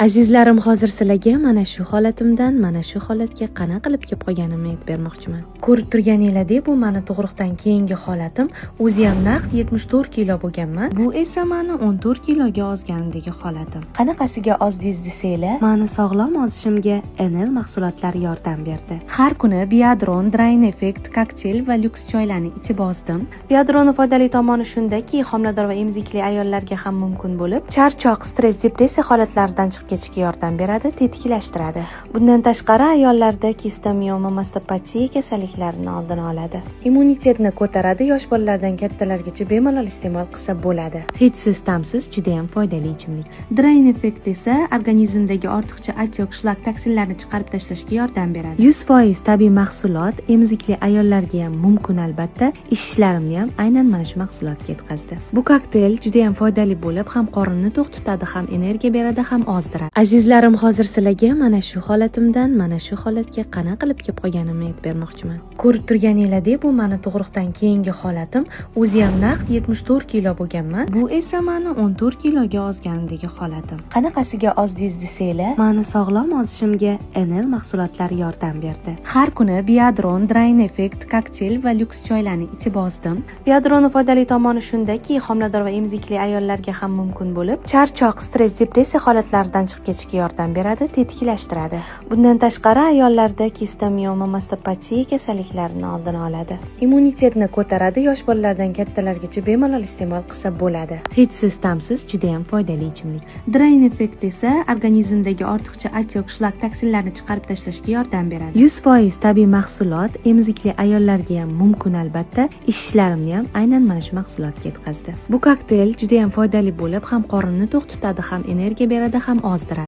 Azizlarim, hozir sizlarga mana shu holatimdan mana shu holatga qana qilib kelib qolganimni aytib bermoqchiman. Ko'rib turganinglardek, bu meni tug'ruqdan keyingi holatim. O'zi ham naqd 74 kilo bo'lganman. Bu esa meni 14 kiloga ozganimdagi holatim. Qanaqasiga ozdiz desanglar, meni sog'lom ozishimga NL mahsulotlari yordam berdi. Har kuni Biadron, Drain Effect, kokteyl va lyuks choylarni ichib ozdim. Biadronning foydali tomoni shundaki, homilador va emizikli ayollarga ham mumkin bo'lib, charchoq, stress, depressiya holatlaridan chiqib ketishga yordam beradi, tetiklashtiradi. Bundan tashqari ayollarda kistomioma, mastopatiya kasalliklarini oldini oladi. Immunitetni ko'taradi, yosh bolalardan kattalargacha bemalol iste'mol qilsa bo'ladi. Hidsiz, ta'msiz, juda ham foydali ichimlik. Drain Effect esa organizmdagi ortiqcha atyok, shlak, toksinlarni chiqarib tashlashga yordam beradi. 100% tabiiy mahsulot, emizikli ayollarga ham mumkin albatta. Ishlarimni ham aynan mana shu mahsulotga yetkazdi. Bu kokteyl juda ham foydali bo'lib, ham qorinni to'q tutadi, ham energiya beradi, ham ozdiradi. Azizlarim, hozir sizlarga mana shu holatimdan mana shu holatga qana qilib kelib qolganimni aytib bermoqchiman. Ko'rib turganinglardek, bu meni tug'ruqdan keyingi holatim. O'zi ham naqd 74 kilo bo'lganman. Bu esa meni 14 kiloga ozganimdagi holatim. Qanaqasiga ozdiz desanglar, meni sog'lom ozishimga NL mahsulotlari yordam berdi. Har kuni Biadron, Drain Effect, kokteyl va lyuks choylarni ichib ozdim. Biadronning foydali tomoni shundaki, homilador va emizikli ayollarga ham mumkin bo'lib, charchoq, stress, depressiya holatlaridan chiqib ketishga yordam beradi, tetiklashtiradi. Bundan tashqari ayollarda kistomioma, mastopatiya kasalliklarini oldini oladi. Immunitetni ko'taradi, yosh bolalardan kattalargacha bemalol iste'mol qilsa bo'ladi. Hidsiz, ta'msiz, juda ham foydali ichimlik. Drain Effect esa organizmdagi ortiqcha atyok, shlak, toksinlarni chiqarib tashlashga yordam beradi. 100% tabiiy mahsulot, emizikli ayollarga ham mumkin albatta. Ishlarimni ham aynan mana shu mahsulotga yetkazdi. Bu kokteyl juda ham foydali bo'lib, ham qorinni to'q tutadi, ham energiya beradi, ham ozdiradi.